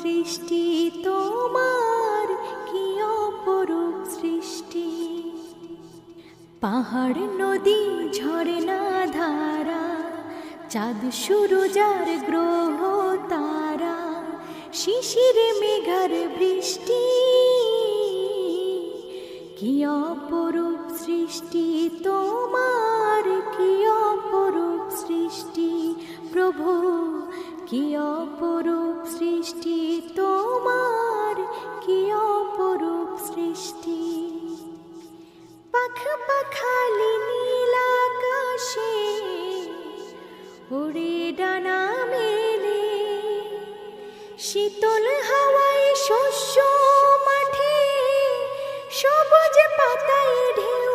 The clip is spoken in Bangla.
সৃষ্টি তোমার, কি অপরূপ সৃষ্টি। পাহাড় নদী ঝরনা ধারা, চাঁদ সূরজ আর গ্রহ তারা, শিশির মেঘার বৃষ্টি, কি অপরূপ সৃষ্টি তোমার, কি অপরূপ সৃষ্টি। প্রভু কি অপরূপ সৃষ্টি তোমার, কি অপরূপ সৃষ্টি। পাখ পাখালি নীল আকাশে ওড়ে ডানা মেলে, শীতল হাওয়ায় শস্য মাঠে সবুজ পাতায় ঢেউ